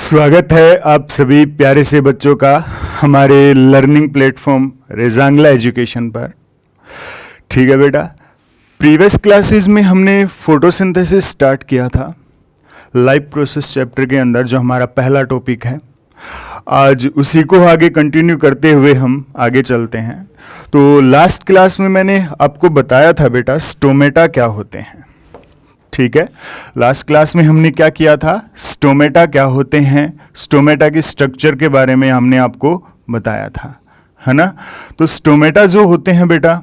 स्वागत है आप सभी प्यारे से बच्चों का हमारे लर्निंग प्लेटफॉर्म रेजांगला एजुकेशन पर। ठीक है बेटा, प्रीवियस क्लासेस में हमने फोटोसिंथेसिस स्टार्ट किया था लाइफ प्रोसेस चैप्टर के अंदर, जो हमारा पहला टॉपिक है। आज उसी को आगे कंटिन्यू करते हुए हम आगे चलते हैं। तो लास्ट क्लास में मैंने आपको बताया था बेटा स्टोमेटा क्या होते हैं। ठीक है, लास्ट क्लास में हमने क्या किया था, स्टोमेटा क्या होते हैं, स्टोमेटा की स्ट्रक्चर के बारे में हमने आपको बताया था, है ना। तो स्टोमेटा जो होते हैं बेटा,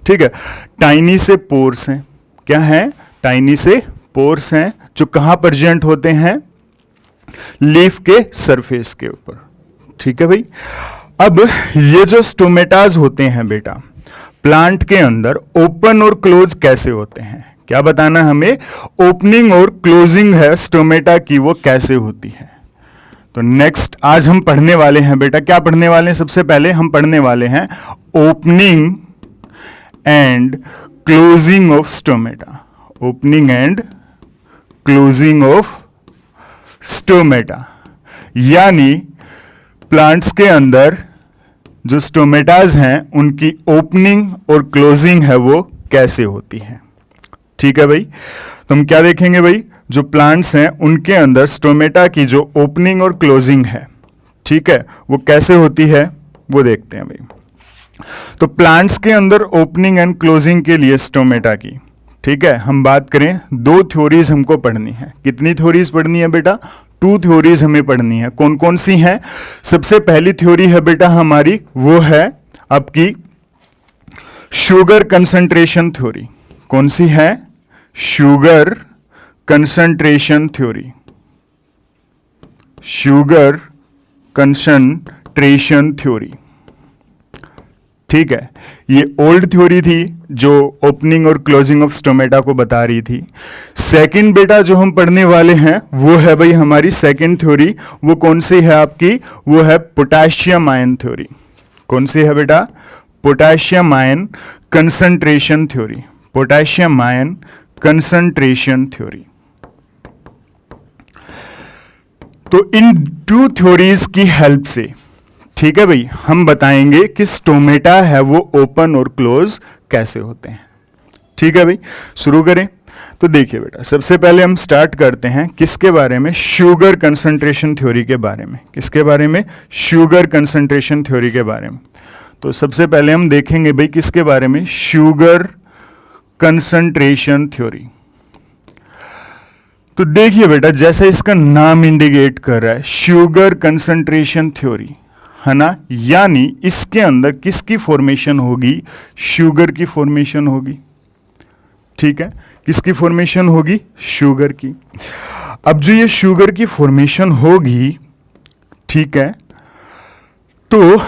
ठीक है, टाइनी से पोर्स हैं। क्या हैं? टाइनी से पोर्स हैं जो कहाँ प्रेजेंट होते हैं? लीफ के सरफेस के ऊपर। ठीक है भाई। अब ये जो स्टोमेटाज होते हैं बेटा, प्लांट के अंदर ओपन और क्लोज कैसे होते हैं, क्या बताना हमें? ओपनिंग और क्लोजिंग है स्टोमेटा की, वो कैसे होती है। तो नेक्स्ट आज हम पढ़ने वाले हैं बेटा, क्या पढ़ने वाले हैं? सबसे पहले हम पढ़ने वाले हैं opening and closing of stomata. Opening and closing of stomata, यानी प्लांट्स के अंदर जो स्टोमेटाज हैं उनकी ओपनिंग और क्लोजिंग है वो कैसे होती है। ठीक है भाई। तो हम क्या देखेंगे भाई, जो प्लांट्स हैं उनके अंदर स्टोमेटा की जो ओपनिंग और क्लोजिंग है, ठीक है, वो कैसे होती है वो देखते हैं भाई। तो प्लांट्स के अंदर ओपनिंग एंड क्लोजिंग के लिए स्टोमेटा की, ठीक है, हम बात करें, दो थ्योरीज हमको पढ़नी है। कितनी थ्योरीज पढ़नी है बेटा? 2 थ्योरीज हमें पढ़नी है। कौन कौन सी हैं? सबसे पहली थ्योरी है बेटा हमारी, वो है आपकी शुगर कंसंट्रेशन थ्योरी। कौन सी है? Sugar concentration theory. Sugar concentration theory, ठीक है, ये ओल्ड थ्योरी थी जो ओपनिंग और क्लोजिंग ऑफ स्टोमेटा को बता रही थी। सेकंड बेटा जो हम पढ़ने वाले हैं वो है भाई हमारी सेकंड थ्योरी। वो कौन सी है आपकी? वो है पोटेशियम आयन थ्योरी। कौन सी है बेटा? Potassium ion concentration theory. Potassium ion concentration theory. तो इन 2 थ्योरीज की हेल्प से, ठीक है भाई, हम बताएंगे कि स्टोमेटा है वो ओपन और क्लोज कैसे होते हैं। ठीक है भाई, शुरू करें। तो देखिए बेटा, सबसे पहले हम स्टार्ट करते हैं किसके बारे में? शुगर कंसंट्रेशन थ्योरी के बारे में। किसके बारे में? शुगर कंसंट्रेशन थ्योरी के बारे में। तो सबसे पहले हम देखेंगे भाई किसके बारे में? Sugar concentration theory. तो देखिए बेटा, जैसे इसका नाम इंडिकेट कर रहा है, शुगर कंसंट्रेशन थ्योरी, है ना, यानी इसके अंदर किसकी फॉर्मेशन होगी? शुगर की फॉर्मेशन होगी। ठीक है, किसकी फॉर्मेशन होगी? शुगर की। अब जो ये शुगर की फॉर्मेशन होगी, ठीक है, तो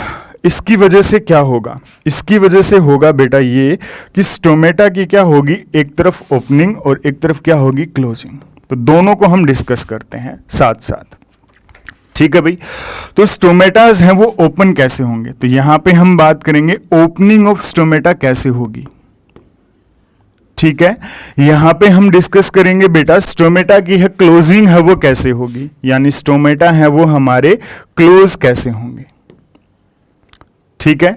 इसकी वजह से क्या होगा? इसकी वजह से होगा बेटा ये कि स्टोमेटा की क्या होगी? एक तरफ ओपनिंग और एक तरफ क्या होगी? क्लोजिंग। तो दोनों को हम डिस्कस करते हैं साथ साथ। ठीक है भाई। तो स्टोमेटाज हैं वो ओपन कैसे होंगे? तो यहां पे हम बात करेंगे ओपनिंग ऑफ स्टोमेटा कैसे होगी। ठीक है, यहां पे हम डिस्कस करेंगे बेटा स्टोमेटा की है क्लोजिंग है वो कैसे होगी, यानी स्टोमेटा है वो हमारे क्लोज कैसे होंगे। ठीक है,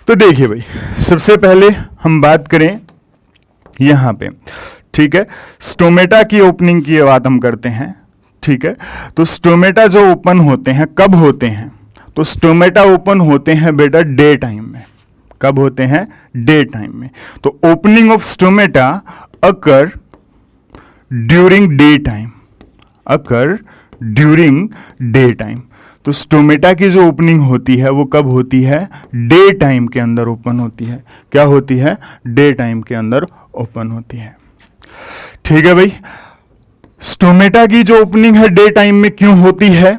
तो देखिए भाई, सबसे पहले हम बात करें यहां पे, ठीक है, स्टोमेटा की ओपनिंग की बात हम करते हैं। ठीक है, तो स्टोमेटा जो ओपन होते हैं कब होते हैं? तो स्टोमेटा ओपन होते हैं बेटा डे टाइम में। कब होते हैं? डे टाइम में। तो opening of stomata occur during day time. Occur during day time. तो स्टोमेटा की जो ओपनिंग होती है वो कब होती है? डे टाइम के अंदर ओपन होती है। क्या होती है? डे टाइम के अंदर ओपन होती है। ठीक है भाई। स्टोमेटा की जो ओपनिंग है डे टाइम में क्यों होती है?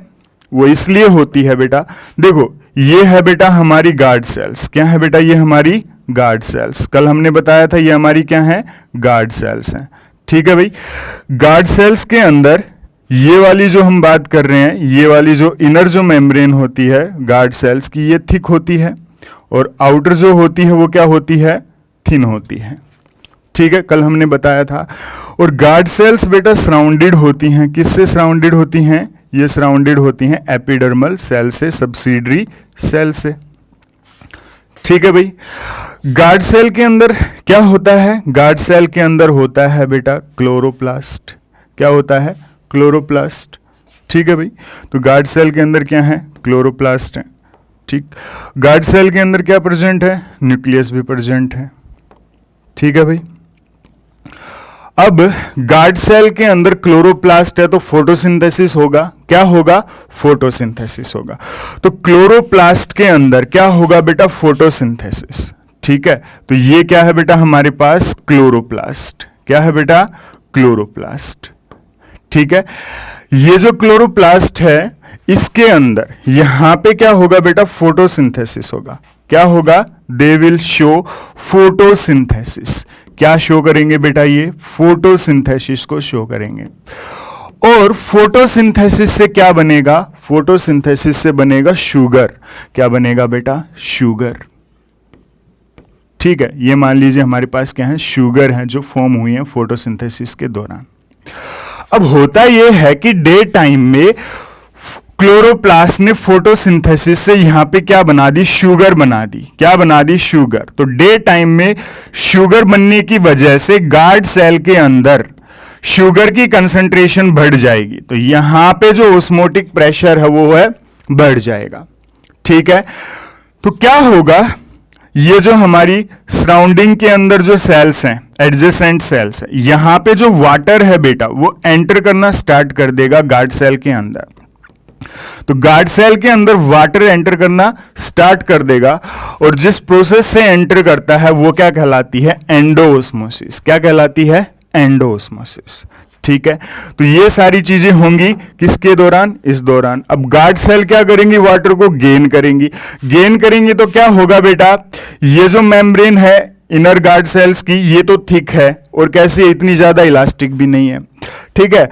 वो इसलिए होती है बेटा, देखो ये है बेटा हमारी गार्ड सेल्स। क्या है बेटा? ये हमारी गार्ड सेल्स। कल हमने बताया था ये हमारी क्या है? गार्ड सेल्स हैं। ठीक है भाई। गार्ड सेल्स के अंदर ये वाली जो हम बात कर रहे हैं, ये वाली जो इनर जो मेम्ब्रेन होती है गार्ड सेल्स की, ये थिक होती है, और आउटर जो होती है वो क्या होती है? थिन होती है। ठीक है, कल हमने बताया था। और गार्ड सेल्स बेटा सराउंडेड होती हैं, किससे सराउंडेड होती हैं? ये सराउंडेड होती हैं एपिडर्मल सेल से, सब्सिडरी सेल से। ठीक है भाई। गार्ड सेल के अंदर क्या होता है? गार्ड सेल के अंदर होता है बेटा क्लोरोप्लास्ट। क्या होता है? क्लोरोप्लास्ट। ठीक है भाई। तो गार्ड सेल के अंदर क्या है? क्लोरोप्लास्ट है। ठीक। गार्ड सेल के अंदर क्या प्रेजेंट है? न्यूक्लियस भी प्रेजेंट है। ठीक है भाई। अब गार्ड सेल के अंदर क्लोरोप्लास्ट है तो फोटोसिंथेसिस होगा। क्या होगा? फोटोसिंथेसिस होगा। तो क्लोरोप्लास्ट के अंदर क्या होगा बेटा? फोटोसिंथेसिस। ठीक है। तो ये क्या है बेटा हमारे पास? क्लोरोप्लास्ट। क्या है बेटा? क्लोरोप्लास्ट। ठीक है। ये जो क्लोरोप्लास्ट है इसके अंदर यहां पे क्या होगा बेटा? फोटोसिंथेसिस होगा। क्या होगा? They will show photosynthesis. क्या शो करेंगे बेटा? ये फोटोसिंथेसिस को शो करेंगे। और फोटोसिंथेसिस से क्या बनेगा? फोटोसिंथेसिस से बनेगा शुगर। क्या बनेगा बेटा? शुगर। ठीक है। ये मान लीजिए हमारे पास क्या है? शुगर है जो फॉर्म हुई है फोटोसिंथेसिस के दौरान। अब होता यह है कि डे टाइम में क्लोरोप्लास्ट ने फोटोसिंथेसिस से यहां पे क्या बना दी? शुगर बना दी। क्या बना दी? शुगर। तो डे टाइम में शुगर बनने की वजह से गार्ड सेल के अंदर शुगर की कंसंट्रेशन बढ़ जाएगी। तो यहां पे जो ऑस्मोटिक प्रेशर है वो है बढ़ जाएगा। ठीक है। तो क्या होगा? ये जो हमारी सराउंडिंग के अंदर जो सेल्स हैं, एडजेसेंट सेल्स है, यहां पे जो वाटर है बेटा वो एंटर करना स्टार्ट कर देगा गार्ड सेल के अंदर। तो गार्ड सेल के अंदर वाटर एंटर करना स्टार्ट कर देगा और जिस प्रोसेस से एंटर करता है वो क्या कहलाती है? एंडोऑस्मोसिस। क्या कहलाती है? एंडोऑस्मोसिस। ठीक है। तो ये सारी चीजें होंगी किसके दौरान? इस दौरान। अब गार्ड सेल क्या करेंगी? वाटर को गेन करेंगी। गेन करेंगी तो क्या होगा बेटा? ये जो मेम्ब्रेन है इनर गार्ड सेल्स की ये तो थिक है और कैसी है? इतनी ज्यादा इलास्टिक भी नहीं है। ठीक है।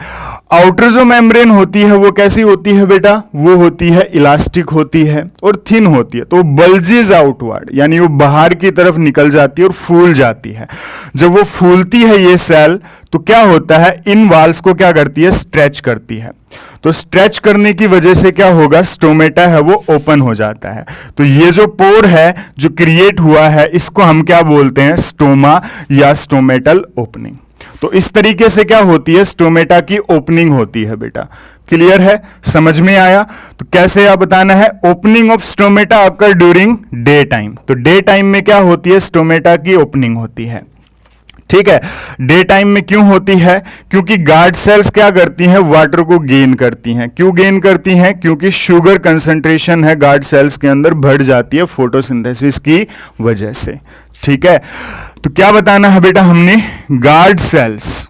आउटर जो मेम्ब्रेन होती है वो कैसी होती है बेटा? वो होती है इलास्टिक होती है और थिन होती है। तो बल्जेस आउटवर्ड, यानी वो बाहर की तरफ निकल जाती है और फूल जाती है। जब वो फूलती है ये सेल तो क्या होता है? इन वॉल्स को क्या करती है? स्ट्रेच करती है। तो स्ट्रेच करने की वजह से क्या होगा? स्टोमेटा है वो ओपन हो जाता है। तो ये जो पोर है जो क्रिएट हुआ है इसको हम क्या बोलते हैं? स्टोमा या स्टोमेटल ओपनिंग। तो इस तरीके से क्या होती है? स्टोमेटा की ओपनिंग होती है बेटा। क्लियर है? समझ में आया? तो कैसे आप बताना है? Opening of stomata occur during day time. तो डे टाइम में क्या होती है? स्टोमेटा की ओपनिंग होती है। ठीक है। डे टाइम में क्यों होती है? क्योंकि गार्ड सेल्स क्या करती हैं? वाटर को गेन करती हैं। क्यों गेन करती हैं? क्योंकि शुगर कंसंट्रेशन है गार्ड सेल्स के अंदर बढ़ जाती है फोटोसिंथेसिस की वजह से। ठीक है। तो क्या बताना है बेटा हमने? गार्ड सेल्स,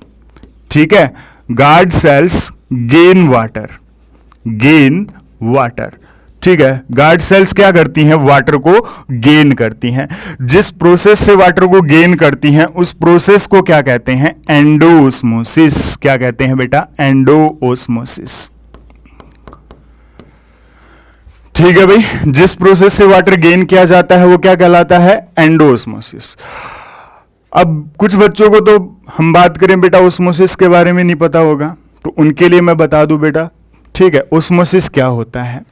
ठीक है, guard cells gain water, gain water. ठीक है। गार्ड सेल्स क्या करती हैं? वाटर को गेन करती हैं। जिस प्रोसेस से वाटर को गेन करती हैं उस प्रोसेस को क्या कहते हैं? एंडोऑस्मोसिस। क्या कहते हैं बेटा? एंडोऑस्मोसिस। ठीक है भाई। जिस प्रोसेस से वाटर गेन किया जाता है वो क्या कहलाता है? एंडोऑस्मोसिस। अब कुछ बच्चों को तो हम बात करें बेटा ऑस्मोसिस के बारे में नहीं पता होगा, तो उनके लिए मैं बता दूं बेटा। ठीक है। ऑस्मोसिस क्या होता है?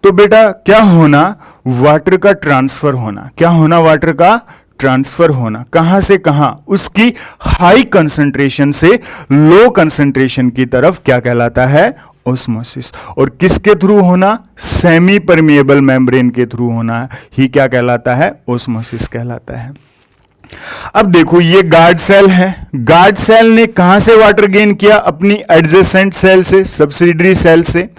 तो बेटा क्या होना? वाटर का ट्रांसफर होना। क्या होना? वाटर का ट्रांसफर होना। कहां से कहां? उसकी हाई कंसंट्रेशन से लो कंसंट्रेशन की तरफ क्या कहलाता है? ऑस्मोसिस। और किसके थ्रू होना? सेमी परमिएबल मेम्ब्रेन के थ्रू होना ही क्या कहलाता है? ऑस्मोसिस कहलाता है। अब देखो ये गार्ड सेल है। गार्ड सेल ने कहां से वाटर गेन किया? अपनी एडजेसेंट सेल से, सब्सिडरी सेल से।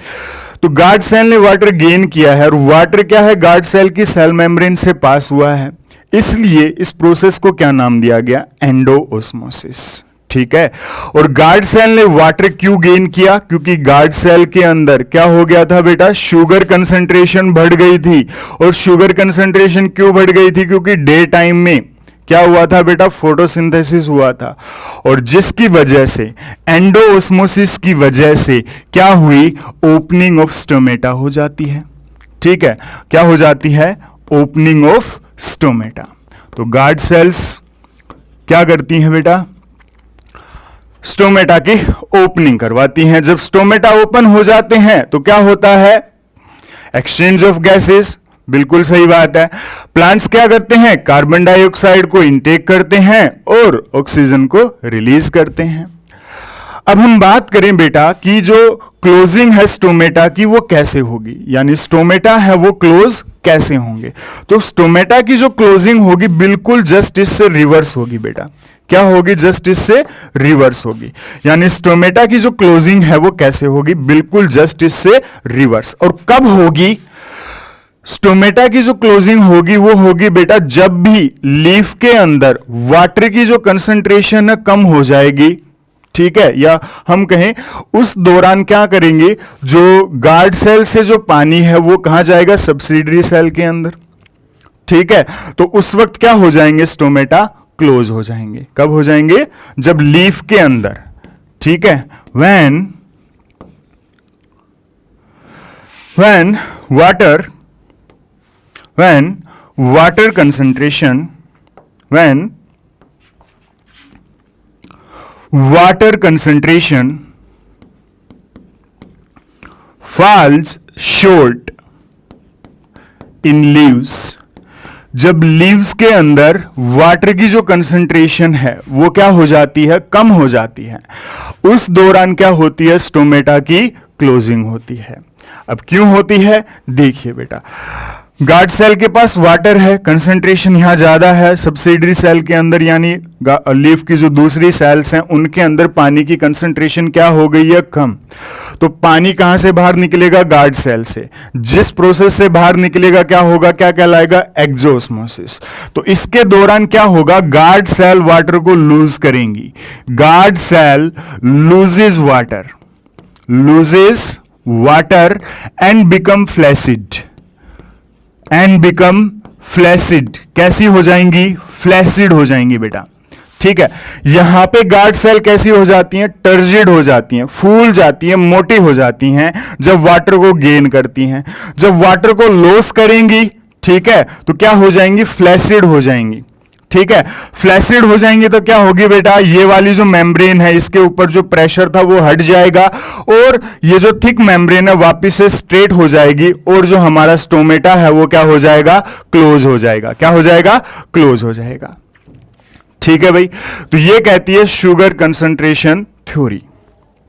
तो गार्ड सेल ने वाटर गेन किया है और वाटर क्या है? गार्ड सेल की सेल मेम्ब्रेन से पास हुआ है, इसलिए इस प्रोसेस को क्या नाम दिया गया? एंडोऑस्मोसिस। ठीक है। और गार्ड सेल ने वाटर क्यों गेन किया? क्योंकि गार्ड सेल के अंदर क्या हो गया था बेटा? शुगर कंसंट्रेशन बढ़ गई थी। और शुगर कंसंट्रेशन क्यों बढ़ गई थी? क्योंकि डे टाइम में क्या हुआ था बेटा? फोटोसिंथेसिस हुआ था। और जिसकी वजह से एंडोऑस्मोसिस की वजह से क्या हुई? ओपनिंग ऑफ स्टोमेटा हो जाती है। ठीक है। क्या हो जाती है? Opening of stomata. तो गार्ड सेल्स क्या करती हैं बेटा? स्टोमेटा की ओपनिंग करवाती हैं। जब स्टोमेटा ओपन हो जाते हैं तो क्या होता है? एक्सचेंज ऑफ गैसेस, बिल्कुल सही बात है। प्लांट्स क्या करते हैं? कार्बन डाइऑक्साइड को इनटेक करते हैं और ऑक्सीजन को रिलीज करते हैं। अब हम बात करें बेटा कि जो क्लोजिंग है स्टोमेटा की वो कैसे होगी, यानी स्टोमेटा है वो क्लोज कैसे होंगे। तो स्टोमेटा की जो क्लोजिंग होगी बिल्कुल जस्ट इससे रिवर्स होगी बेटा। क्या होगी? जस्ट इससे रिवर्स होगी। यानी स्टोमेटा की जो क्लोजिंग है वो कैसे होगी? बिल्कुल जस्ट इससे रिवर्स। और कब होगी? स्टोमेटा की जो क्लोजिंग होगी वो होगी बेटा जब भी लीफ के अंदर वाटर की जो कंसंट्रेशन है कम हो जाएगी, ठीक है, या हम कहें उस दौरान क्या करेंगे, जो गार्ड सेल से जो पानी है वो कहां जाएगा? सब्सिडरी सेल के अंदर, ठीक है। तो उस वक्त क्या हो जाएंगे? स्टोमेटा क्लोज हो जाएंगे। कब हो जाएंगे? जब लीफ के अंदर, ठीक है, when water concentration falls short in leaves, जब लीव्स के अंदर वाटर की जो कंसंट्रेशन है वो क्या हो जाती है? कम हो जाती है। उस दौरान क्या होती है? स्टोमेटा की क्लोजिंग होती है। अब क्यों होती है? देखिए बेटा, गार्ड सेल के पास वाटर है, कंसंट्रेशन यहां ज्यादा है। सब्सिडरी सेल के अंदर यानी लीफ की जो दूसरी सेल्स हैं उनके अंदर पानी की कंसंट्रेशन क्या हो गई है? कम। तो पानी कहां से बाहर निकलेगा? गार्ड सेल से। जिस प्रोसेस से बाहर निकलेगा क्या होगा? क्या कहलाएगा? एक्सोस्मोसिस। तो इसके दौरान क्या होगा? गार्ड सेल वाटर को लूज करेंगी। Guard cell loses water and become flaccid. कैसी हो जाएंगी? फ्लैसिड हो जाएंगी बेटा, ठीक है। यहां पे गार्ड सेल कैसी हो जाती हैं? टर्जिड हो जाती हैं, फूल जाती हैं, मोटी हो जाती हैं जब वाटर को गेन करती हैं। जब वाटर को लॉस करेंगी, ठीक है, तो क्या हो जाएंगी? फ्लैसिड हो जाएंगी, ठीक है। फ्लैसिड हो जाएंगी तो क्या होगी बेटा? ये वाली जो मेम्ब्रेन है इसके ऊपर जो प्रेशर था वो हट जाएगा और ये जो थिक मेम्ब्रेन है वापस से स्ट्रेट हो जाएगी और जो हमारा स्टोमेटा है वो क्या हो जाएगा? क्लोज हो जाएगा। क्या हो जाएगा? क्लोज हो जाएगा, ठीक है भाई। तो ये कहती है शुगर कंसंट्रेशन थ्योरी,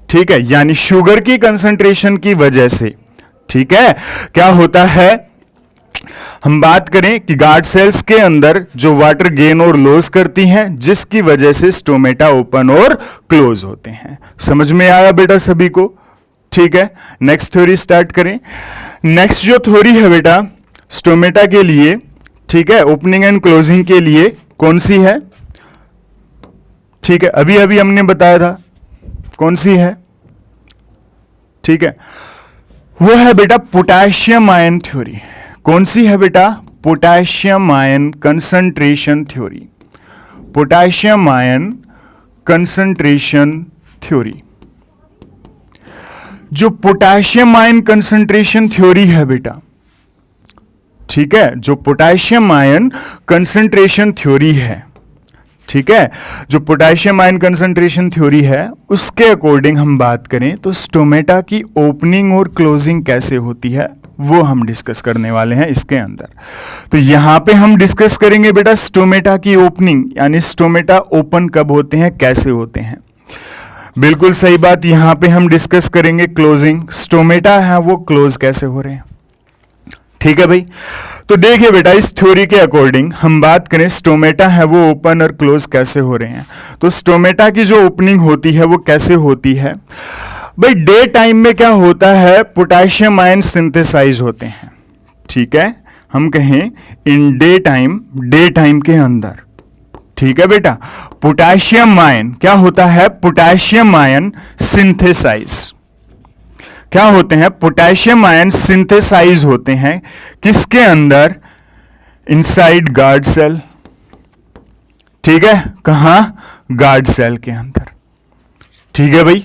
ठीक है। यानी शुगर की कंसंट्रेशन की वजह से, ठीक है, क्या होता है? हम बात करें कि गार्ड सेल्स के अंदर जो वाटर गेन और लॉस करती हैं जिसकी वजह से स्टोमेटा ओपन और क्लोज होते हैं। समझ में आया बेटा सभी को? ठीक है, नेक्स्ट थ्योरी स्टार्ट करें। नेक्स्ट जो थ्योरी है बेटा स्टोमेटा के लिए, ठीक है, ओपनिंग एंड क्लोजिंग के लिए कौन सी है? ठीक है, अभी अभी हमने बताया था कौन सी है, ठीक है, वो है बेटा पोटेशियम आयन थ्योरी। कौन सी है बेटा? Potassium ion concentration theory. Potassium ion concentration theory. जो पोटेशियम आयन कंसंट्रेशन थ्योरी है बेटा, ठीक है, जो पोटेशियम आयन कंसंट्रेशन थ्योरी है, ठीक है, जो पोटेशियम आयन कंसंट्रेशन थ्योरी है उसके अकॉर्डिंग हम बात करें तो स्टोमेटा की ओपनिंग और क्लोजिंग कैसे होती है वो हम डिस्कस करने वाले हैं इसके अंदर। तो यहां पे हम डिस्कस करेंगे बेटा स्टोमेटा की ओपनिंग, यानी स्टोमेटा ओपन कब होते हैं, कैसे होते हैं। बिल्कुल सही बात, यहां पे हम डिस्कस करेंगे क्लोजिंग, स्टोमेटा है वो क्लोज कैसे हो रहे हैं। ठीक है भाई, तो देखिए बेटा इस थ्योरी के अकॉर्डिंग हम बात करें स्टोमेटा है वो ओपन और क्लोज कैसे हो रहे हैं। तो स्टोमेटा की जो ओपनिंग होती है वो कैसे होती है भाई, डे टाइम में क्या होता है, पोटेशियम आयन सिंथेसाइज होते हैं, ठीक है, हम कहें इन डे टाइम के अंदर, ठीक है बेटा, पोटेशियम आयन क्या होता है, पोटेशियम आयन सिंथेसाइज, क्या होते हैं, पोटेशियम आयन सिंथेसाइज होते हैं किसके अंदर, इनसाइड गार्ड सेल, ठीक है, कहां, गार्ड सेल के अंदर, ठीक है भाई।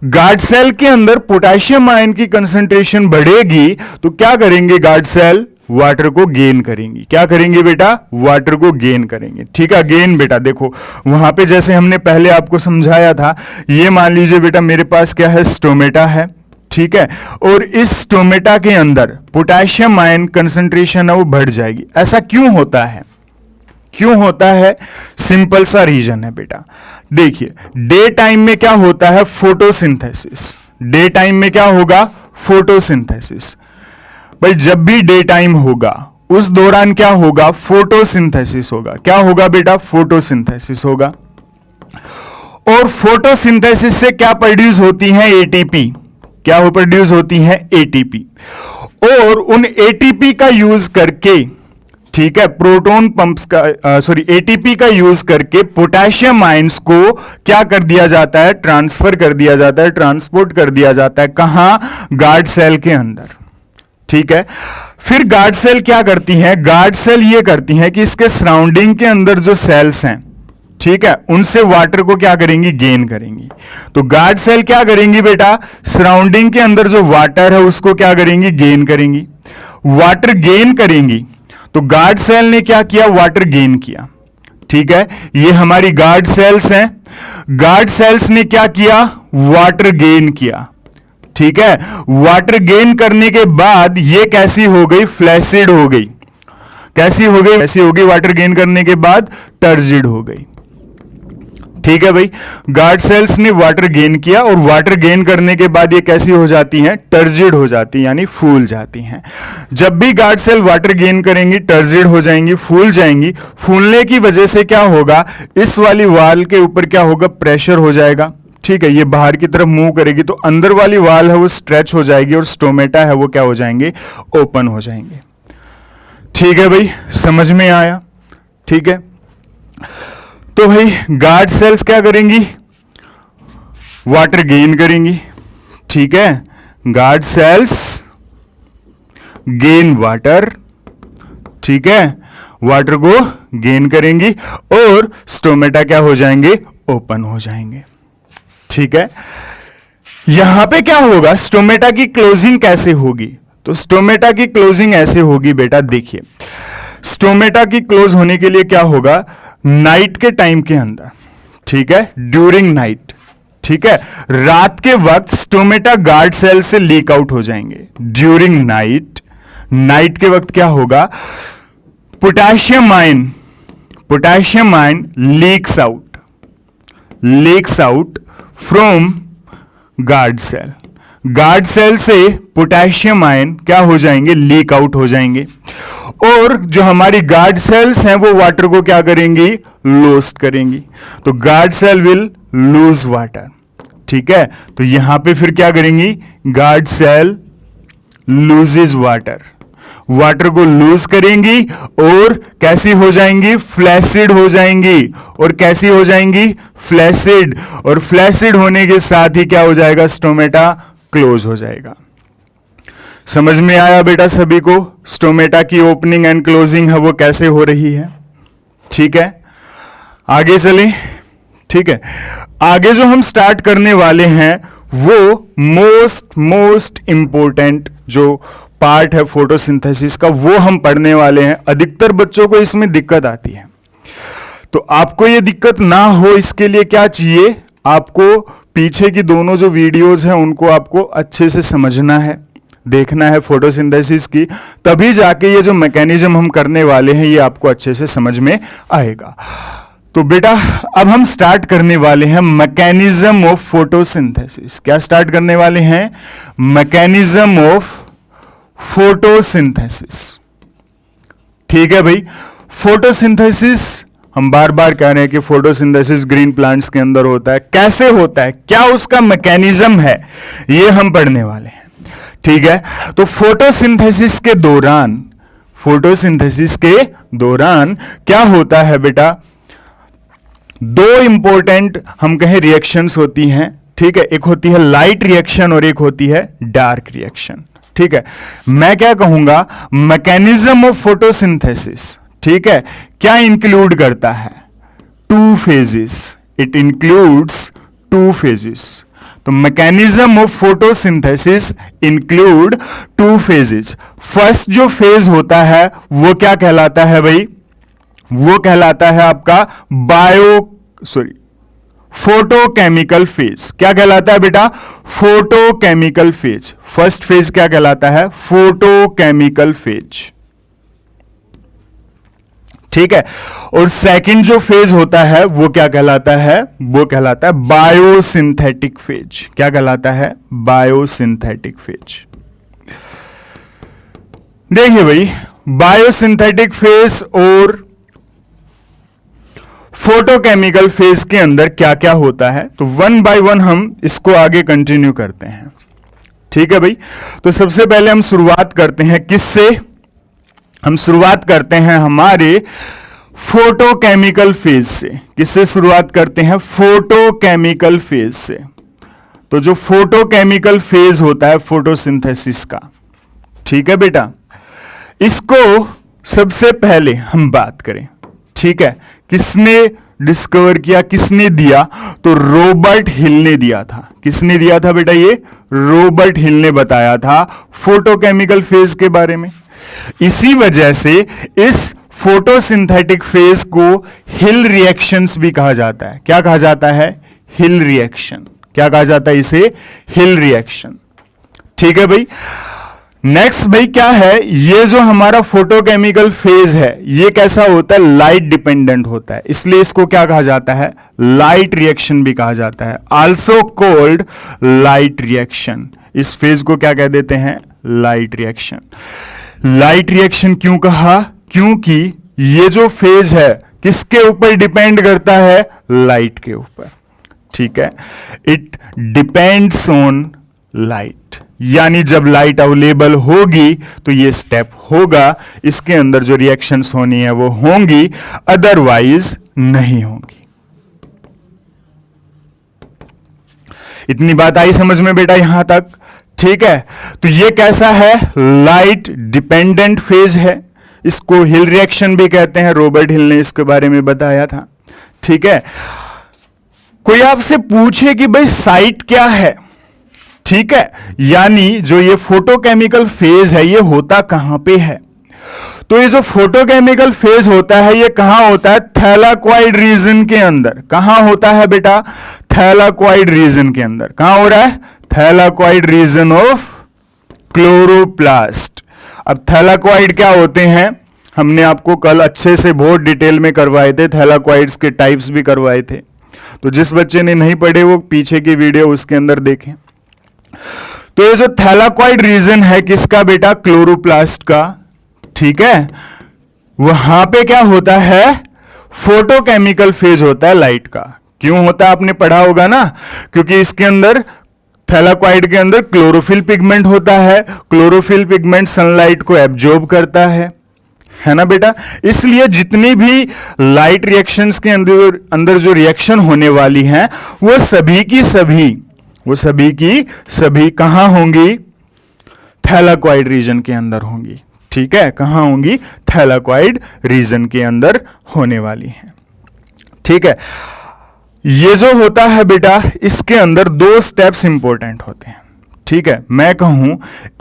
गार्ड सेल के अंदर पोटेशियम आयन की कंसंट्रेशन बढ़ेगी तो क्या करेंगे गार्ड सेल, वाटर को गेन करेंगी। क्या करेंगी बेटा? वाटर को गेन करेंगे। ठीक है, गेन बेटा देखो वहां पे जैसे हमने पहले आपको समझाया था, ये मान लीजिए बेटा मेरे पास क्या है, स्टोमेटा है। ठीक है, और इस स्टोमेटा के अंदर पोटेशियम आयन कंसंट्रेशन है वो बढ़ जाएगी। ऐसा क्यों होता है? क्यों होता है? सिंपल सा रीजन है बेटा। देखिए डे टाइम में क्या होता है, फोटोसिंथेसिस। डे टाइम में क्या होगा, फोटोसिंथेसिस। भाई जब भी डे टाइम होगा उस दौरान क्या होगा, फोटोसिंथेसिस होगा। क्या होगा बेटा? फोटोसिंथेसिस होगा। और फोटोसिंथेसिस से क्या प्रोड्यूस होती है, एटीपी। क्या वो प्रोड्यूस होती है, एटीपी। और उन एटीपी का यूज करके, ठीक है, प्रोटॉन पंप्स का एटीपी का यूज करके पोटेशियम आयंस को क्या कर दिया जाता है, ट्रांसफर कर दिया जाता है, ट्रांसपोर्ट कर दिया जाता है। कहां? गार्ड सेल के अंदर। ठीक है, फिर गार्ड सेल क्या करती है, गार्ड सेल ये करती है कि इसके सराउंडिंग के अंदर जो सेल्स हैं, ठीक है, उनसे वाटर को क्या करेंगी, गेन करेंगी। तो गार्ड सेल क्या करेंगी बेटा, सराउंडिंग के अंदर जो वाटर है उसको क्या करेंगी, गेन करेंगी। वाटर गेन करेंगी तो गार्ड सेल ने क्या किया, वाटर गेन किया। ठीक है, ये हमारी गार्ड सेल्स हैं। गार्ड सेल्स ने क्या किया, वाटर गेन किया। ठीक है, वाटर गेन करने के बाद ये कैसी हो गई, फ्लैसिड हो गई। कैसी हो गई, ऐसी हो गई वाटर गेन करने के बाद, टर्जिड हो गई। ठीक है भाई, गार्ड सेल्स ने वाटर गेन किया और वाटर गेन करने के बाद ये कैसी हो जाती हैं, टर्जिड हो जाती हैं, यानी फूल जाती हैं। जब भी गार्ड सेल वाटर गेन करेंगी, टर्जिड हो जाएंगी, फूल जाएंगी। फूलने की वजह से क्या होगा, इस वाली वाल के ऊपर क्या होगा, प्रेशर हो जाएगा। ठीक है, ये बाहर की तरफ मूव करेगी तो अंदर वाली वाल है वो स्ट्रेच हो जाएगी और स्टोमेटा है वो क्या हो जाएंगे, ओपन हो जाएंगे। ठीक है भाई, समझ में आया? ठीक है, तो भाई गार्ड सेल्स क्या करेंगी, वाटर गेन करेंगी। ठीक है, गार्ड सेल्स गेन वाटर। ठीक है, वाटर को गेन करेंगी और स्टोमेटा क्या हो जाएंगे, ओपन हो जाएंगे। ठीक है, यहां पे क्या होगा, स्टोमेटा की क्लोजिंग कैसे होगी, तो स्टोमेटा की क्लोजिंग ऐसे होगी बेटा। देखिए स्टोमेटा की क्लोज होने के लिए क्या होगा, नाइट के टाइम के अंदर, ठीक है, ड्यूरिंग नाइट, ठीक है, रात के वक्त स्टोमेटा गार्ड सेल से लीक आउट हो जाएंगे। ड्यूरिंग नाइट, नाइट के वक्त क्या होगा, potassium ion leaks out from guard cell. Guard cell से पोटेशियम आयन क्या हो जाएंगे, लीक आउट हो जाएंगे। और जो हमारी गार्ड सेल्स हैं वो वाटर को क्या करेंगी, लॉस्ट करेंगी। तो guard cell will lose water. ठीक है, तो यहां पे फिर क्या करेंगी, guard cell loses water, water को लूज करेंगी और कैसी हो जाएंगी, फ्लैसिड हो जाएंगी। और कैसी हो जाएंगी, फ्लैसिड। और फ्लैसिड होने के साथ ही क्या हो जाएगा, स्टोमेटा क्लोज हो जाएगा। समझ में आया बेटा सभी को, स्टोमेटा की ओपनिंग एंड क्लोजिंग है वो कैसे हो रही है। ठीक है, आगे चलें। ठीक है, आगे जो हम स्टार्ट करने वाले हैं वो मोस्ट इंपॉर्टेंट जो पार्ट है फोटोसिंथेसिस का, वो हम पढ़ने वाले हैं। अधिकतर बच्चों को इसमें दिक्कत आती है, तो आपको ये दिक्कत ना हो इसके लिए क्या चाहिए, आपको पीछे की दोनों जो वीडियोस हैं उनको आपको अच्छे से समझना है, देखना है फोटोसिंथेसिस की, तभी जाके ये जो मैकेनिज्म हम करने वाले हैं ये आपको अच्छे से समझ में आएगा। तो बेटा अब हम स्टार्ट करने वाले हैं मैकेनिज्म ऑफ फोटोसिंथेसिस। क्या स्टार्ट करने वाले हैं, मैकेनिज्म ऑफ फोटोसिंथेसिस। ठीक है भाई, फोटोसिंथेसिस हम बार बार कह रहे हैं कि फोटोसिंथेसिस ग्रीन प्लांट्स के अंदर होता है। कैसे होता है, क्या उसका मैकेनिज्म है, ये हम पढ़ने वाले हैं। ठीक है, तो फोटोसिंथेसिस के दौरान क्या होता है बेटा, दो इंपॉर्टेंट हम कहें रिएक्शंस होती हैं। ठीक है, एक होती है लाइट रिएक्शन और एक होती है डार्क रिएक्शन। ठीक है, मैं क्या कहूंगा, मैकेनिज्म ऑफ फोटोसिंथेसिस, ठीक है, क्या इंक्लूड करता है, two phases. It includes two phases. तो mechanism of photosynthesis include two phases. First जो फेज होता है वो क्या कहलाता है भाई? वो कहलाता है आपका फोटोकेमिकल फेज। क्या कहलाता है बेटा? Photochemical phase. फर्स्ट फेज क्या कहलाता है? Photochemical phase. ठीक है। और सेकंड जो फेज होता है वो क्या कहलाता है? वो कहलाता है बायोसिंथेटिक फेज। क्या कहलाता है? Biosynthetic phase. देखिए भाई, बायोसिंथेटिक फेज और फोटोकेमिकल फेज के अंदर क्या क्या होता है, तो वन बाय वन हम इसको आगे कंटिन्यू करते हैं। ठीक है भाई। तो सबसे पहले हम शुरुआत करते हैं किससे? हम शुरुआत करते हैं हमारे फोटोकेमिकल फेज से। किससे शुरुआत करते हैं? फोटोकेमिकल फेज से। तो जो फोटोकेमिकल फेज होता है फोटोसिंथेसिस का, ठीक है बेटा, इसको सबसे पहले हम बात करें, ठीक है, किसने डिस्कवर किया, किसने दिया? तो रॉबर्ट हिल ने दिया था। किसने दिया था बेटा? ये रॉबर्ट हिल ने बताया था फोटोकेमिकल फेज के बारे में। इसी वजह से इस फोटोसिंथेटिक फेज को हिल रिएक्शंस भी कहा जाता है। क्या कहा जाता है? हिल रिएक्शन। क्या कहा जाता है इसे? हिल रिएक्शन। ठीक है भाई। नेक्स्ट भाई क्या है? ये जो हमारा फोटोकेमिकल फेज है ये कैसा होता है? लाइट डिपेंडेंट होता है, इसलिए इसको क्या कहा जाता है? लाइट रिएक्शन भी कहा जाता है, आल्सो कॉल्ड लाइट रिएक्शन। इस फेज को क्या कह देते हैं? Light reaction. लाइट रिएक्शन क्यों कहा? क्योंकि ये जो फेज है किसके ऊपर डिपेंड करता है? लाइट के ऊपर। ठीक है। इट डिपेंड्स ऑन लाइट, यानी जब लाइट अवेलेबल होगी तो ये स्टेप होगा, इसके अंदर जो रिएक्शंस होनी है वो होंगी, अदरवाइज नहीं होंगी। इतनी बात आई समझ में बेटा यहां तक? ठीक है। तो ये कैसा है? लाइट डिपेंडेंट फेज है। इसको हिल रिएक्शन भी कहते हैं, रॉबर्ट हिल ने इसके बारे में बताया था। ठीक है। कोई आपसे पूछे कि भाई साइट क्या है, ठीक है, यानी जो ये फोटोकेमिकल फेज है ये होता कहां पे है, तो ये जो फोटोकेमिकल फेज होता है ये कहां होता है? थैलाक्वाइड रीजन के अंदर। कहां होता है बेटा? थैलाक्वाइड रीजन के अंदर। कहां हो रहा है? Thylakoid region of chloroplast. अब थैलाक्वाइड क्या होते हैं? हमने आपको कल अच्छे से बहुत डिटेल में करवाए थे, थैलाक्वाइड्स के टाइप्स भी करवाए थे, तो जिस बच्चे ने नहीं पढ़े वो पीछे की वीडियो उसके अंदर देखें। तो ये जो थैलाक्वाइड रीजन है किसका बेटा? क्लोरोप्लास्ट का। ठीक है। वहां पे क्या होता है? फोटोकेमिकल फेज होता है लाइट का। क्यों होता है? आपने पढ़ा होगा ना, क्योंकि इसके अंदर थैलाक्वाइड के अंदर क्लोरोफिल पिगमेंट होता है। क्लोरोफिल पिगमेंट सनलाइट को एब्जॉर्ब करता है ना बेटा? इसलिए जितनी भी लाइट रिएक्शंस के अंदर जो रिएक्शन होने वाली हैं वो सभी की सभी कहां होंगी? थैलाक्वाइड रीजन के अंदर होंगी। ठीक है। कहां होंगी? थैलाक्वाइड रीजन के अंदर होने वाली हैं। ठीक है। ये जो होता है बेटा इसके अंदर दो स्टेप्स इंपॉर्टेंट होते हैं। ठीक है। मैं कहूं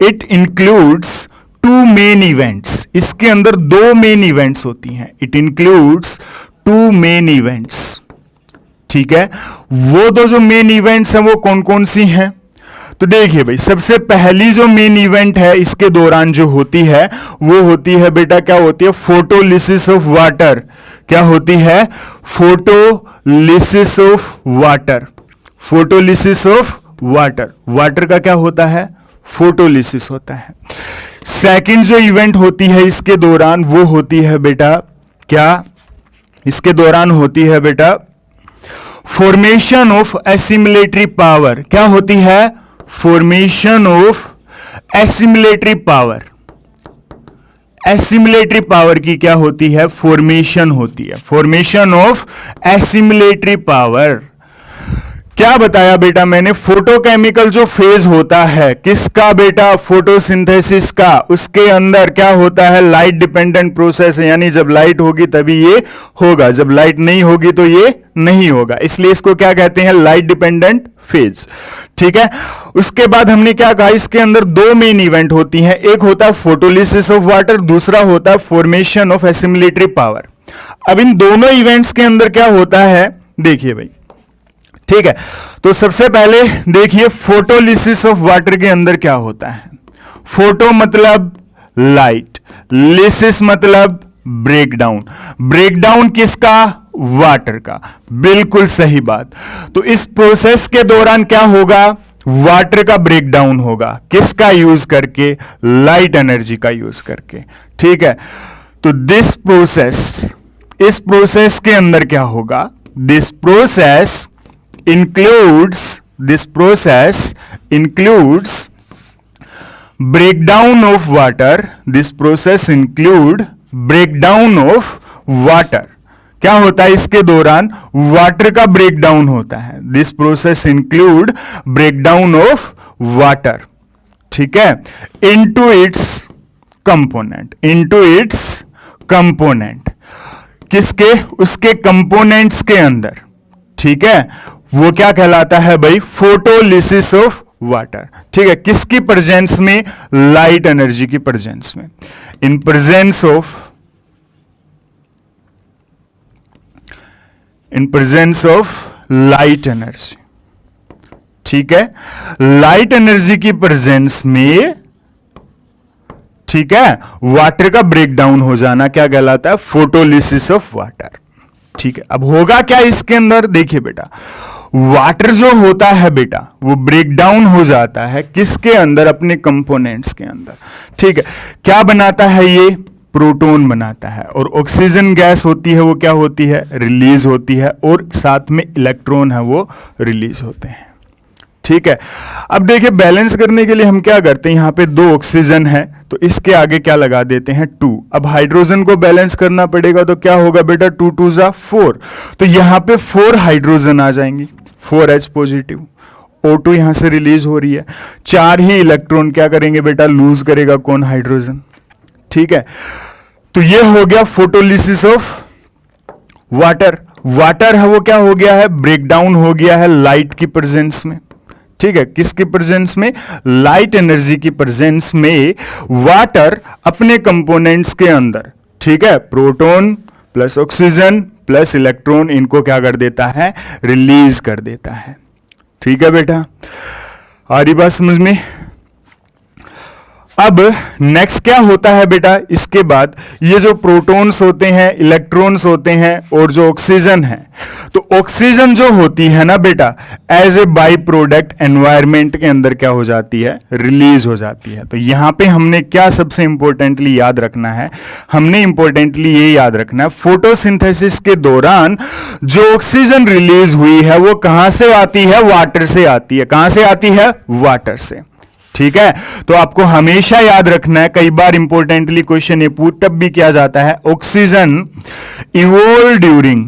it includes two main events. इसके अंदर दो मेन इवेंट्स होती हैं। It includes two main events. ठीक है। वो दो जो मेन इवेंट्स हैं वो कौन कौन सी हैं? तो देखिए भाई, सबसे पहली जो मेन इवेंट है इसके दौरान जो होती है वो होती है बेटा, क्या होती है? Photolysis of water. क्या होती है? Photolysis of water. Photolysis of water. Water का क्या होता है? फोटोलिसिस होता है। सेकंड जो इवेंट होती है इसके दौरान वो होती है बेटा, क्या? इसके दौरान होती है बेटा फॉर्मेशन ऑफ एसिमिलेटरी पावर। क्या होती है? Formation of assimilatory power. Assimilatory power की क्या होती है? फॉर्मेशन होती है। Formation of assimilatory power. क्या बताया बेटा मैंने? फोटोकेमिकल जो फेज होता है किसका बेटा? फोटोसिंथेसिस का। उसके अंदर क्या होता है? लाइट डिपेंडेंट प्रोसेस है, यानी जब लाइट होगी तभी ये होगा, जब लाइट नहीं होगी तो ये नहीं होगा। इसलिए इसको क्या कहते हैं? Light dependent phase. ठीक है, उसके बाद हमने क्या कहा, इसके अंदर दो मेन इवेंट होती हैं, एक होता है फोटोलिसिस ऑफ वाटर, दूसरा होता है फॉर्मेशन ऑफ एसिमिलेटरी पावर। अब इन दोनों इवेंट्स के अंदर क्या होता है देखिए भाई। ठीक है, तो सबसे पहले देखिए फोटोलिसिस ऑफ वाटर के अंदर क्या होता है। फोटो मतलब लाइट, लिसिस मतलब ब्रेकडाउन। ब्रेकडाउन किसका, वाटर का, बिल्कुल सही बात। तो इस प्रोसेस के दौरान क्या होगा, वाटर का ब्रेकडाउन होगा, किसका यूज करके, लाइट एनर्जी का यूज करके। ठीक है, तो दिस प्रोसेस, इस प्रोसेस के अंदर क्या होगा, this process includes breakdown of water. This process include breakdown of water. क्या होता है इसके दौरान, वाटर का ब्रेकडाउन होता है। This process include breakdown of water. ठीक है, इनटू इट्स कंपोनेंट, किसके, उसके कंपोनेंट्स के अंदर। ठीक है, वो क्या कहलाता है भाई, फोटोलिसिस ऑफ वाटर। ठीक है, किसकी प्रेजेंस में, लाइट एनर्जी की प्रेजेंस में, in presence of light energy. ठीक है, लाइट एनर्जी की प्रेजेंस में, ठीक है, वाटर का ब्रेकडाउन हो जाना क्या कहलाता है, फोटोलिसिस ऑफ वाटर। ठीक है, अब होगा क्या इसके अंदर, देखिए बेटा, वाटर जो होता है बेटा वो ब्रेकडाउन हो जाता है किसके अंदर, अपने कंपोनेंट्स के अंदर। ठीक है, क्या बनाता है ये, प्रोटॉन बनाता है, और ऑक्सीजन गैस होती है वो क्या होती है, रिलीज होती है, और साथ में इलेक्ट्रॉन है वो रिलीज होते हैं। ठीक है, अब देखिए बैलेंस करने के लिए हम क्या करते हैं, यहां पे दो ऑक्सीजन है तो इसके आगे क्या लगा देते हैं 2। अब हाइड्रोजन को बैलेंस करना पड़ेगा तो क्या होगा बेटा, 2 2 जा 4, तो यहां पे 4 हाइड्रोजन आ जाएंगी, 4H पॉजिटिव, O2 यहां से रिलीज हो रही है, 4 ही इलेक्ट्रॉन क्या करेंगे बेटा, लूज करेगा कौन, हाइड्रोजन। ठीक है, तो ये हो गया फोटोलिसिस ऑफ वाटर। वाटर है वो क्या हो गया है, ब्रेकडाउन हो गया है लाइट की प्रेजेंस में। ठीक है, किसकी प्रेजेंस में, लाइट एनर्जी की प्रेजेंस में वाटर अपने कंपोनेंट्स के अंदर, ठीक है, proton plus oxygen plus electron, इनको क्या कर देता है, रिलीज कर देता है। ठीक है बेटा, आ रही बात समझ में। अब नेक्स्ट क्या होता है बेटा, इसके बाद ये जो प्रोटॉन्स होते हैं, इलेक्ट्रॉन्स होते हैं, और जो ऑक्सीजन है, तो ऑक्सीजन जो होती है ना बेटा, as a by product environment के अंदर क्या हो जाती है, रिलीज हो जाती है। तो यहां पे हमने क्या सबसे इंपॉर्टेंटली याद रखना है, हमने इंपॉर्टेंटली ये याद रखना है, फोटोसिंथेसिस के दौरान जो ऑक्सीजन रिलीज हुई है वो कहां से आती है, वाटर से आती है। कहां से आती है, वाटर से। ठीक है, तो आपको हमेशा याद रखना है, कई बार इंपॉर्टेंटली क्वेश्चन ये पुटअप भी किया जाता है, oxygen evolve during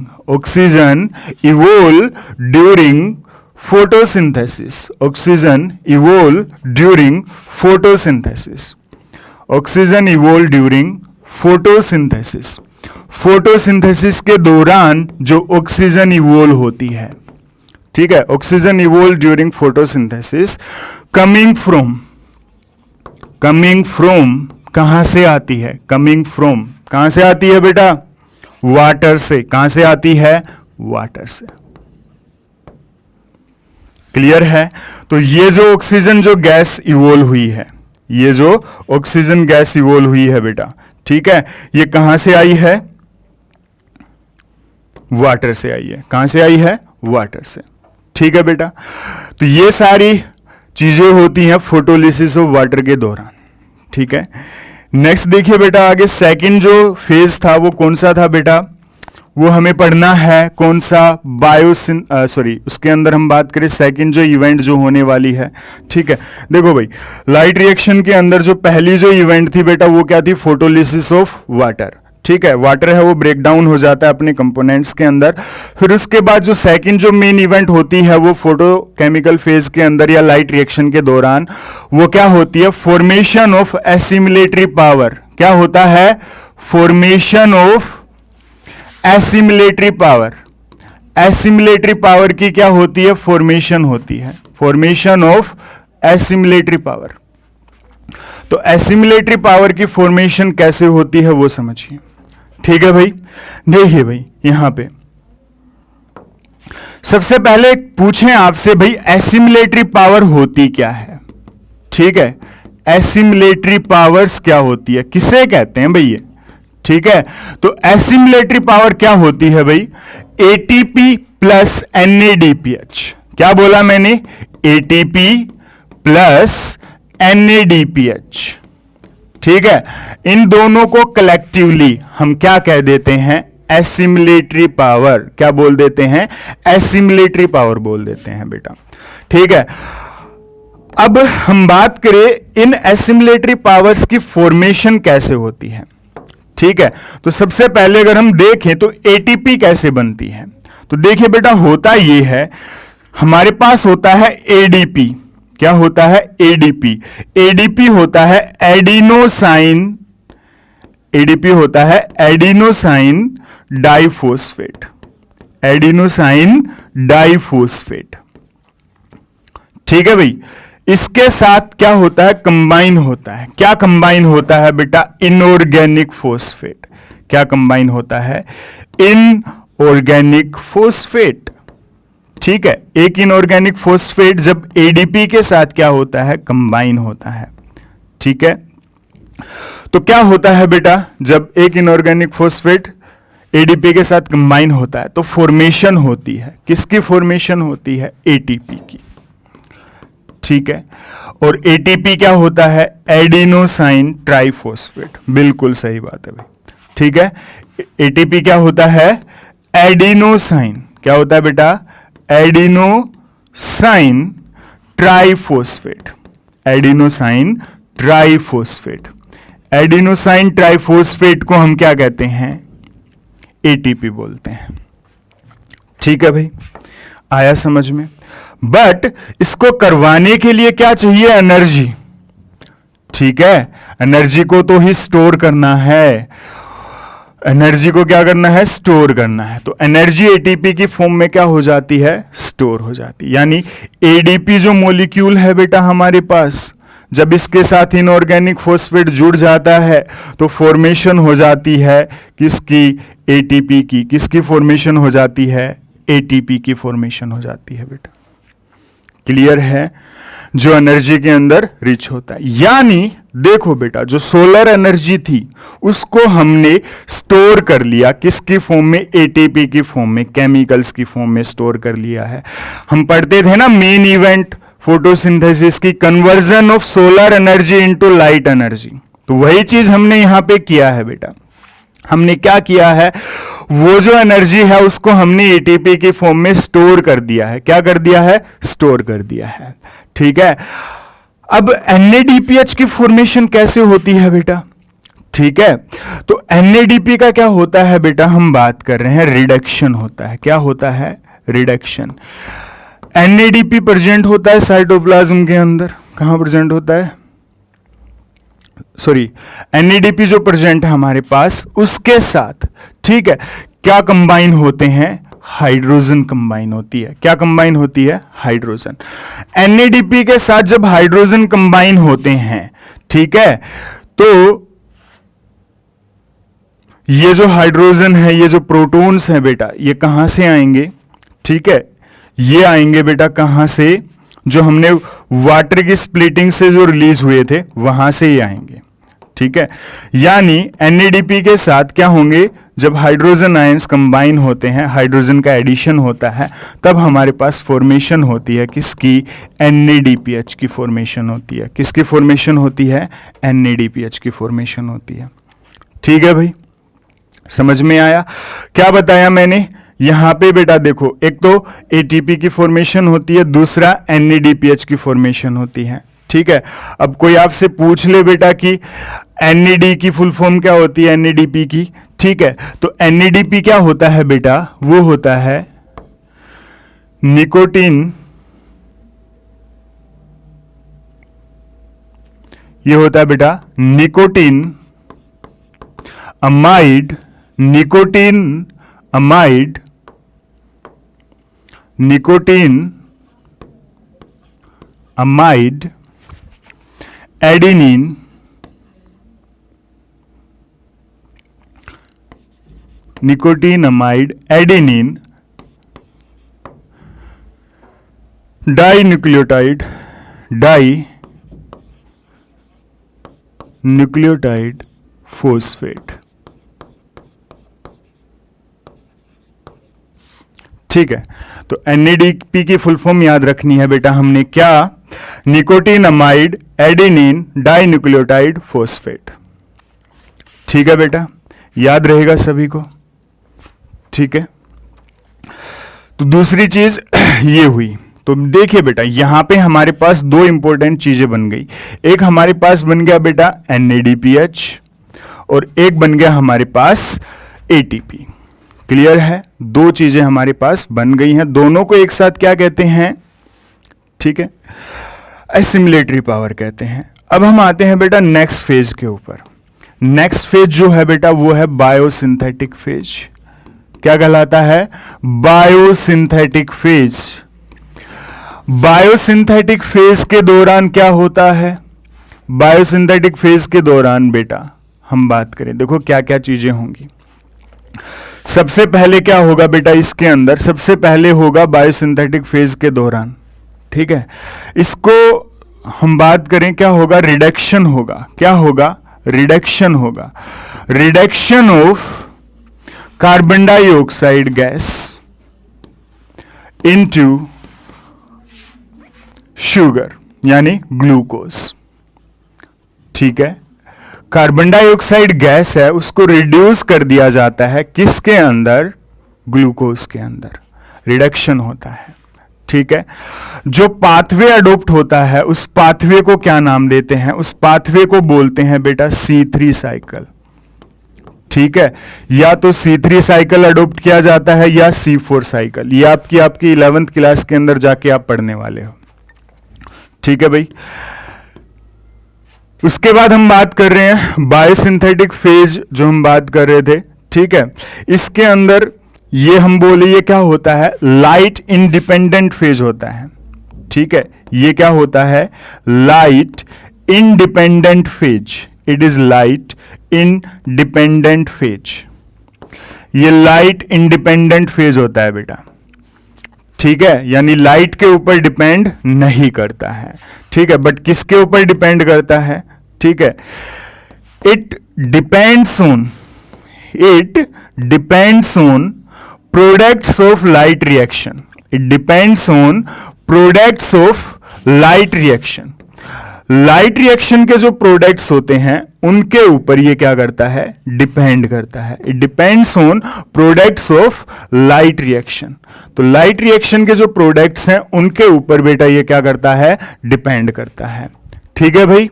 photosynthesis. Oxygen evolve during photosynthesis. Oxygen evolve during photosynthesis. Photosynthesis के दौरान जो ऑक्सीजन इवोल्व होती है, ठीक है, oxygen evolve during photosynthesis, coming from कहां से आती है, कमिंग फ्रॉम कहां से आती है बेटा, वाटर से। कहां से आती है, वाटर से। क्लियर है, तो ये जो ऑक्सीजन जो गैस इवोल्व हुई है, ये जो ऑक्सीजन गैस इवोल्व हुई है बेटा, ठीक है, ये कहां से आई है, वाटर से आई है। कहां से आई है, वाटर से। ठीक है बेटा, तो ये सारी चीजें होती हैं फोटोलिसिस ऑफ वाटर के दौरान। ठीक है, नेक्स्ट देखिए बेटा, आगे सेकंड जो फेज था वो कौन सा था बेटा, वो हमें पढ़ना है, कौन सा, उसके अंदर हम बात करें सेकंड जो इवेंट जो होने वाली है। ठीक है, देखो भाई, लाइट रिएक्शन के अंदर जो पहली जो इवेंट थी बेटा वो क्या थी, फोटोलिसिस ऑफ वाटर। ठीक है, वाटर है वो ब्रेक डाउन हो जाता है अपने कंपोनेंट्स के अंदर। फिर उसके बाद जो सेकंड जो मेन इवेंट होती है वो फोटोकेमिकल फेज के अंदर या लाइट रिएक्शन के दौरान वो क्या होती है, फॉर्मेशन ऑफ एसिमिलेटरी पावर। क्या होता है, formation of assimilatory power. Assimilatory power की क्या होती है? फॉर्मेशन होती है, फॉर्मेशन ऑफ एसिमिलेटरी पावर। तो एसिमिलेटरी पावर की फॉर्मेशन कैसे होती है वो समझिए। ठीक है भाई, देखिए भाई यहां पे सबसे पहले पूछें आपसे भाई एसिमिलेटरी पावर होती क्या है? ठीक है, एसिमिलेटरी पावर्स क्या होती है, किसे कहते हैं भाई ये? ठीक है, तो एसिमिलेटरी पावर क्या होती है भाई? ATP plus NADPH. क्या बोला मैंने? ATP plus NADPH. ठीक है, इन दोनों को कलेक्टिवली हम क्या कह देते हैं? Assimilatory power. क्या बोल देते हैं? एसिमिलेटरी पावर बोल देते हैं बेटा। ठीक है, अब हम बात करें इन एसिमिलेटरी पावर्स की फॉर्मेशन कैसे होती है। ठीक है, तो सबसे पहले अगर हम देखें तो एटीपी कैसे बनती है, तो देखिए बेटा होता यह है, हमारे पास होता है एडीपी। क्या होता है? एडीपी। एडीपी होता है एडिनोसाइन, एडीपी होता है एडिनोसाइन डाइफॉस्फेट, एडिनोसाइन डाइफॉस्फेट। ठीक है भाई, इसके साथ क्या होता है? कंबाइन होता है। क्या कंबाइन होता है बेटा? Inorganic phosphate. क्या कंबाइन होता है? Inorganic phosphate. ठीक है, एक इनऑर्गेनिक फॉस्फेट जब एडीपी के साथ क्या होता है? कंबाइन होता है। ठीक है, तो क्या होता है बेटा जब एक इनऑर्गेनिक फॉस्फेट एडीपी के साथ कंबाइन होता है तो फॉर्मेशन होती है। किसकी फॉर्मेशन होती है? एटीपी की। ठीक है, और एटीपी क्या होता है? Adenosine triphosphate. बिल्कुल सही बात है भाई। ठीक है, एटीपी क्या होता है? एडिनोसाइन। क्या होता है बेटा? Adenosine triphosphate, adenosine triphosphate. Adenosine triphosphate को हम क्या कहते हैं? एटीपी बोलते हैं। ठीक है भाई, आया समझ में? बट इसको करवाने के लिए क्या चाहिए? एनर्जी। ठीक है, एनर्जी को तो ही स्टोर करना है, एनर्जी को क्या करना है? स्टोर करना है। तो एनर्जी एटीपी की फॉर्म में क्या हो जाती है? स्टोर हो जाती है। यानी एडीपी जो मॉलिक्यूल है बेटा हमारे पास, जब इसके साथ इनऑर्गेनिक फॉस्फेट जुड़ जाता है तो फॉर्मेशन हो जाती है किसकी? एटीपी की। किसकी फॉर्मेशन हो जाती है? एटीपी की फॉर्मेशन हो जाती है बेटा। क्लियर है? जो एनर्जी के अंदर रिच होता है। यानी देखो बेटा, जो सोलर एनर्जी थी उसको हमने स्टोर कर लिया किसकी फॉर्म में? एटीपी की फॉर्म में, केमिकल्स की फॉर्म में स्टोर कर लिया है। हम पढ़ते थे ना मेन इवेंट फोटोसिंथेसिस की, conversion of solar energy into light energy. तो वही चीज हमने यहां पे किया है बेटा। हमने क्या किया है? वो जो एनर्जी है उसको हमने एटीपी की फॉर्म में स्टोर कर दिया है। क्या कर दिया है? स्टोर कर दिया है। ठीक है, अब एनएडीपीएच की फॉर्मेशन कैसे होती है बेटा? ठीक है, तो एनएडीपी का क्या होता है बेटा? हम बात कर रहे हैं रिडक्शन होता है। क्या होता है? रिडक्शन। एनएडीपी प्रेजेंट होता है साइटोप्लाज्म के अंदर। कहां प्रेजेंट होता है? सॉरी, एनएडीपी जो प्रेजेंट है हमारे पास उसके साथ, ठीक है, क्या कंबाइन होते हैं? हाइड्रोजन कंबाइन होती है। क्या कंबाइन होती है? हाइड्रोजन। एनएडीपी के साथ जब हाइड्रोजन कंबाइन होते हैं, ठीक है, तो ये जो हाइड्रोजन है, ये जो प्रोटॉन्स हैं बेटा, ये कहां से आएंगे? ठीक है, ये आएंगे बेटा कहां से? जो हमने वाटर की स्प्लिटिंग से जो रिलीज हुए थे वहां से ही आएंगे। ठीक है, यानी एनएडीपी के साथ क्या होंगे? जब हाइड्रोजन आयंस कंबाइन होते हैं, हाइड्रोजन का एडिशन होता है, तब हमारे पास फॉर्मेशन होती है किसकी? एनएडीपीएच की फॉर्मेशन होती है। किसकी फॉर्मेशन होती है? एनएडीपीएच की फॉर्मेशन होती है। ठीक है भाई, समझ में आया? क्या बताया मैंने यहां पे बेटा? देखो, एक तो एटीपी की फॉर्मेशन होती है, दूसरा एनएडीपीएच की फॉर्मेशन होती है। ठीक है, अब कोई आपसे पूछ ले बेटा कि एनएडी की फुल फॉर्म क्या होती है? एनएडीपी की। ठीक है, तो एनएडीपी क्या होता है बेटा? वो होता है निकोटीन, ये होता है बेटा nicotinamide, nicotinamide nicotinamide adenine nicotinamide adenine dinucleotide phosphate. ठीक है, तो NADP की फुल फॉर्म याद रखनी है बेटा हमने, क्या? Nicotinamide adenine dinucleotide phosphate. ठीक है बेटा, याद रहेगा सभी को। ठीक है, तो दूसरी चीज ये हुई। तो देखिए बेटा, यहां पे हमारे पास दो इंपॉर्टेंट चीजें बन गई। एक हमारे पास बन गया बेटा NADPH और एक बन गया हमारे पास ATP। क्लियर है? दो चीजें हमारे पास बन गई हैं, दोनों को एक साथ क्या कहते हैं? ठीक है, एसिमिलेटरी पावर कहते हैं। अब हम आते हैं बेटा नेक्स्ट फेज के ऊपर। नेक्स्ट फेज जो है बेटा वो है बायोसिंथेटिक फेज। क्या कहलाता है? Biosynthetic phase. बायोसिंथेटिक फेज के दौरान क्या होता है? बायोसिंथेटिक फेज के दौरान बेटा हम बात करें, देखो क्या क्या चीजें होंगी। सबसे पहले क्या होगा बेटा इसके अंदर? सबसे पहले होगा बायोसिंथेटिक फेज के दौरान, ठीक है, इसको हम बात करें क्या होगा? रिडक्शन होगा। क्या होगा? रिडक्शन होगा। Reduction of carbon dioxide gas into sugar यानी ग्लूकोज। ठीक है, कार्बन डाइऑक्साइड गैस है उसको रिड्यूस कर दिया जाता है किसके अंदर? ग्लूकोज के अंदर रिडक्शन होता है। ठीक है, जो पाथवे अडोप्ट होता है उस पाथवे को क्या नाम देते हैं? उस पाथवे को बोलते हैं बेटा C3 साइकिल। ठीक है, या तो C3 साइकिल अडोप्ट किया जाता है या C4 साइकिल। ये आपकी 11th क्लास के अंदर जाके आप पढ़ने वाले हो। ठीक है भाई, उसके बाद हम बात कर रहे हैं बायोसिंथेटिक फेज जो हम बात कर रहे थे। ठीक है, इसके अंदर ये हम बोले ये क्या होता है? लाइट इंडिपेंडेंट फेज होता है। ठीक है, ये क्या होता है? Light independent phase. It is light independent phase. ये लाइट इंडिपेंडेंट फेज होता है बेटा। ठीक है, यानी लाइट के ऊपर डिपेंड नहीं करता है। ठीक है, बट किसके ऊपर डिपेंड करता है? ठीक है, it depends on products of light reaction. It depends on products of light reaction. Light reaction के जो प्रोडक्ट्स होते हैं उनके ऊपर ये क्या करता है? डिपेंड करता है। It depends on products of light reaction. तो लाइट रिएक्शन के जो प्रोडक्ट्स हैं उनके ऊपर बेटा ये क्या करता है? डिपेंड करता है। ठीक है भाई,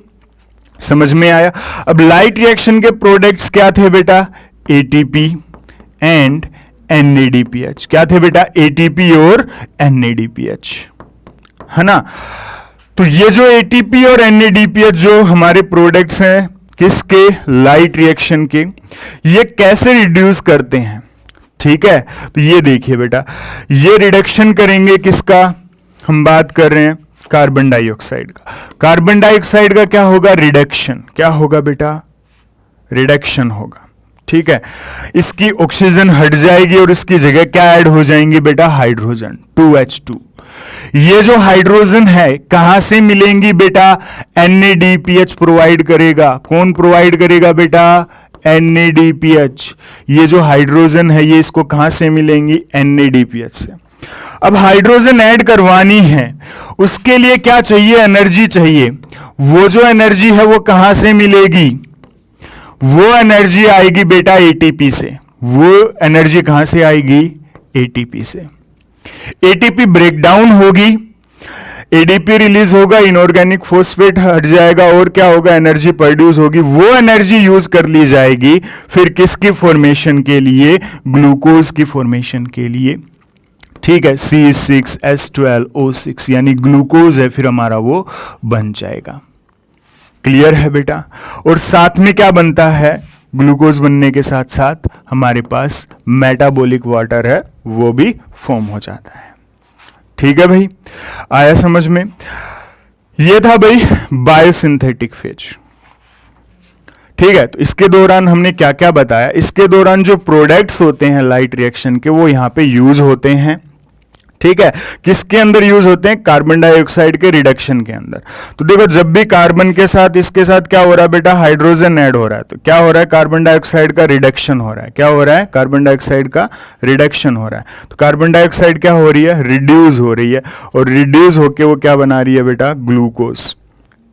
समझ में आया? अब लाइट रिएक्शन के प्रोडक्ट्स क्या थे बेटा? ATP and NADPH। क्या थे बेटा? ATP और NADPH, है ना? तो ये जो ATP और NADPH जो हमारे प्रोडक्ट्स हैं किसके? लाइट रिएक्शन के, ये कैसे रिड्यूस करते हैं? ठीक है, तो ये देखिए बेटा, ये रिडक्शन करेंगे किसका? हम बात कर रहे हैं कार्बन डाइऑक्साइड का। कार्बन डाइऑक्साइड का क्या होगा? रिडक्शन। क्या होगा बेटा? रिडक्शन होगा। ठीक है, इसकी ऑक्सीजन हट जाएगी और इसकी जगह क्या ऐड हो जाएंगी बेटा? Hydrogen, 2H2। ये जो हाइड्रोजन है कहां से मिलेंगी बेटा? NADPH प्रोवाइड करेगा। कौन प्रोवाइड करेगा बेटा? NADPH। ये जो हाइड्रोजन है ये इसको कहां से मिलेंगी? NADPH से। अब हाइड्रोजन ऐड करवानी है, उसके लिए क्या चाहिए? एनर्जी चाहिए। वो जो एनर्जी है वो कहां से मिलेगी? वो एनर्जी आएगी बेटा ATP से। वो एनर्जी कहां से आएगी? ATP से। ATP ब्रेकडाउन होगी, ADP रिलीज होगा, इनऑर्गेनिक फॉस्फेट हट जाएगा और क्या होगा? एनर्जी प्रोड्यूस होगी। वो एनर्जी यूज कर ली जाएगी फिर किसकी फॉर्मेशन के लिए? ग्लूकोज की फॉर्मेशन के लिए। ठीक है, C6H12O6 यानी ग्लूकोज है फिर हमारा वो बन जाएगा। क्लियर है बेटा? और साथ में क्या बनता है? ग्लूकोज बनने के साथ साथ हमारे पास मेटाबॉलिक वाटर है वो भी फॉर्म हो जाता है। ठीक है भाई, आया समझ में? ये था भाई बायोसिंथेटिक फेज। ठीक है, तो इसके दौरान हमने क्या क्या बताया? इसके दौरान जो प्रोडक्ट्स होते हैं लाइट रिएक्शन के वो यहां पे यूज होते हैं। ठीक है, किसके अंदर यूज होते हैं? कार्बन डाइऑक्साइड के रिडक्शन के अंदर। तो देखो, जब भी कार्बन के साथ इसके साथ क्या हो रहा है बेटा? हाइड्रोजन ऐड हो रहा है, तो क्या हो रहा है? कार्बन डाइऑक्साइड का रिडक्शन हो रहा है। क्या हो रहा है? कार्बन डाइऑक्साइड का रिडक्शन हो रहा है। तो कार्बन डाइऑक्साइड क्या हो रही है? रिड्यूस हो रही है, और रिड्यूस होके वो क्या बना रही है बेटा? ग्लूकोज।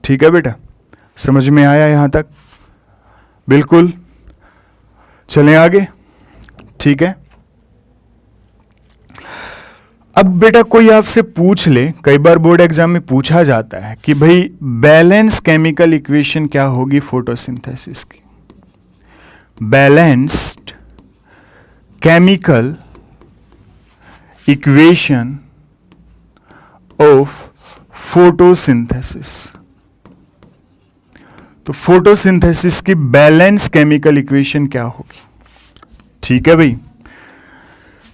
ठीक है बेटा, समझ में आया यहां तक? बिल्कुल, चलें आगे। ठीक है, अब बेटा कोई आपसे पूछ ले, कई बार बोर्ड एग्जाम में पूछा जाता है कि भाई बैलेंस केमिकल इक्वेशन क्या होगी फोटोसिंथेसिस की? Balanced chemical equation of photosynthesis. तो फोटोसिंथेसिस की बैलेंस केमिकल इक्वेशन क्या होगी? ठीक है भाई,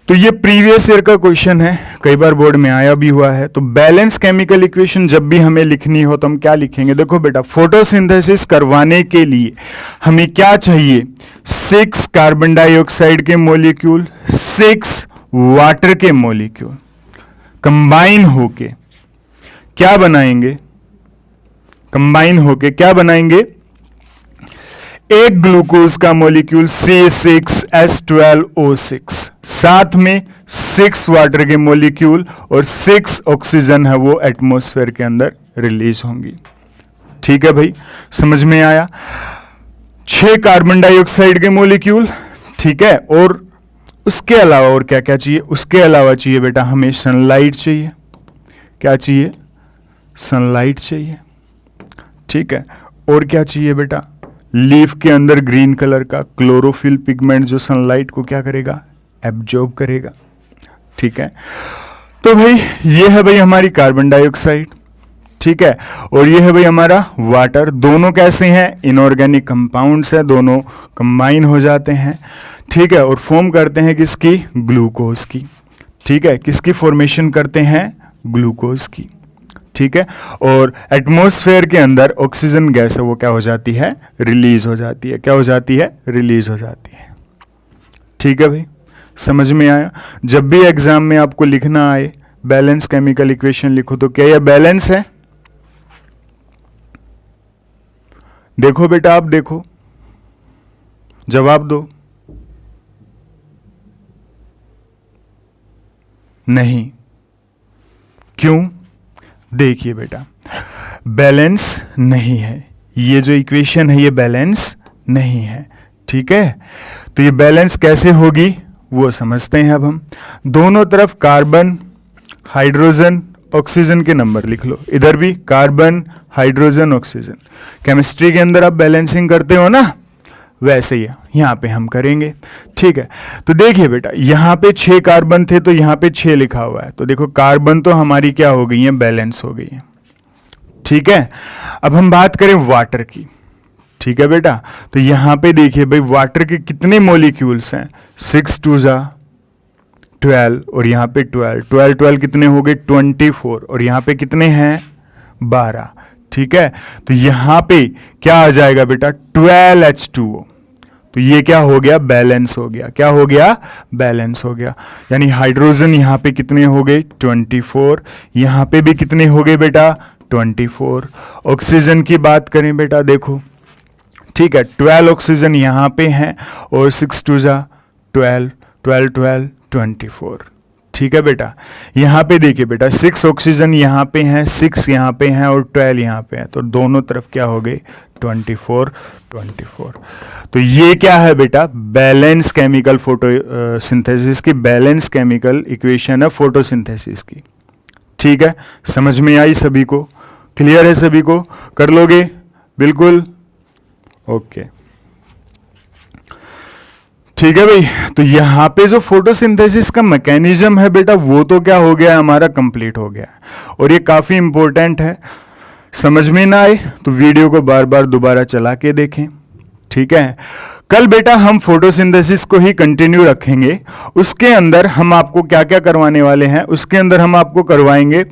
तो ये प्रीवियस ईयर का क्वेश्चन है, कई बार बोर्ड में आया भी हुआ है। तो बैलेंस केमिकल इक्वेशन जब भी हमें लिखनी हो तो हम क्या लिखेंगे? देखो बेटा, फोटोसिंथेसिस करवाने के लिए हमें क्या चाहिए? 6 कार्बन डाइऑक्साइड के मॉलिक्यूल, 6 वाटर के मॉलिक्यूल कंबाइन होके क्या बनाएंगे? कंबाइन होके क्या बनाएंगे? एक ग्लूकोज का मॉलिक्यूल C6H12O6, साथ में 6 वाटर के मॉलिक्यूल और 6 ऑक्सीजन है वो एटमॉस्फेयर के अंदर रिलीज होंगी। ठीक है भाई, समझ में आया? 6 कार्बन डाइऑक्साइड के मॉलिक्यूल, ठीक है, और उसके अलावा और क्या क्या चाहिए? उसके अलावा चाहिए बेटा हमें सनलाइट चाहिए। क्या चाहिए? सनलाइट चाहिए। ठीक है, और क्या चाहिए बेटा? लीफ के अंदर ग्रीन कलर का क्लोरोफिल पिगमेंट जो सनलाइट को क्या करेगा? एब्जॉर्ब करेगा। ठीक है, तो भाई ये है भाई हमारी कार्बन डाइऑक्साइड, ठीक है, और ये है भाई हमारा वाटर। दोनों कैसे हैं? इनऑर्गेनिक कंपाउंड्स हैं, दोनों कंबाइन हो जाते हैं। ठीक है, और फॉर्म करते हैं किसकी? ग्लूकोज की। ठीक है, किसकी फॉर्मेशन करते हैं? ग्लूकोज की। ठीक है, और एटमॉस्फेयर के अंदर ऑक्सीजन गैस है वो क्या हो जाती है? रिलीज हो जाती है। क्या हो जाती है? रिलीज हो जाती है। ठीक है भाई, समझ में आया? जब भी एग्जाम में आपको लिखना आए बैलेंस केमिकल इक्वेशन लिखो, तो क्या यह बैलेंस है? देखो बेटा, आप देखो, जवाब दो। नहीं, क्यों? देखिए बेटा, बैलेंस नहीं है, ये जो इक्वेशन है ये बैलेंस नहीं है। ठीक है, तो ये बैलेंस कैसे होगी वो समझते हैं अब हम। दोनों तरफ कार्बन, हाइड्रोजन, ऑक्सीजन के नंबर लिख लो। इधर भी कार्बन, हाइड्रोजन, ऑक्सीजन। केमिस्ट्री के अंदर आप बैलेंसिंग करते हो ना, वैसे ही यहाँ पे हम करेंगे। ठीक है, तो देखिए बेटा, यहाँ पे 6 कार्बन थे तो यहाँ पे 6 लिखा हुआ है, तो देखो कार्बन तो हमारी क्या हो गई है? बैलेंस हो गई है। ठीक है, अब हम बात करें वाटर की। ठीक है बेटा, तो यहाँ पे देखिए भाई वाटर के कितने मॉलिक्यूल्स हैं? 6 2 जा 12, और यहाँ पे 12 कितने हो गए? 24, और यहाँ पे कितने हैं? 12। ठीक है, तो यहां पे क्या आ जाएगा बेटा? 12H2O। तो ये क्या हो गया? बैलेंस हो गया। क्या हो गया? बैलेंस हो गया। यानी हाइड्रोजन यहां पे कितने हो गए? 24। यहां पे भी कितने हो गए बेटा? 24। ऑक्सीजन की बात करें बेटा, देखो, ठीक है, 12 ऑक्सीजन यहां पे हैं, और 6 2 जा 12, 24। ठीक है बेटा, यहाँ पे देखिए बेटा 6 ऑक्सीजन यहाँ पे हैं, 6 यहाँ पे हैं और 12 यहाँ पे हैं, तो दोनों तरफ क्या हो गए? 24। तो ये क्या है बेटा? बैलेंस केमिकल फोटोसिंथेसिस की बैलेंस केमिकल इक्वेशन है फोटोसिंथेसिस की। ठीक है, समझ में आई सभी को? क्लियर है सभी को? कर लोगे? बिल्कुल ओके। ठीक है भाई, तो यहां पे जो फोटोसिंथेसिस का मैकेनिज्म है बेटा वो तो क्या हो गया? हमारा कंप्लीट हो गया, और ये काफी इंपॉर्टेंट है। समझ में ना आए तो वीडियो को बार बार दोबारा चला के देखें। ठीक है, कल बेटा हम फोटोसिंथेसिस को ही कंटिन्यू रखेंगे। उसके अंदर हम आपको क्या क्या करवाने वाले हैं, उसके अंदर हम आपको करवाएंगे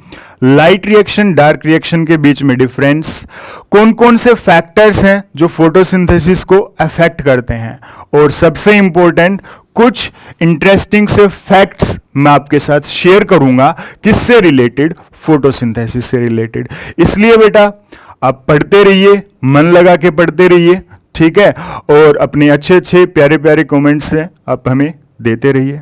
लाइट रिएक्शन डार्क रिएक्शन के बीच में डिफरेंस, कौन कौन से फैक्टर्स हैं जो फोटोसिंथेसिस को अफेक्ट करते हैं, और सबसे इंपॉर्टेंट कुछ इंटरेस्टिंग से फैक्ट्स मैं आपके साथ शेयर करूंगा किससे रिलेटेड, फोटोसिंथेसिस से रिलेटेड। इसलिए बेटा आप पढ़ते रहिए, मन लगा के पढ़ते रहिए, ठीक है, और अपने अच्छे अच्छे प्यारे प्यारे कमेंट्स से आप हमें देते रहिए।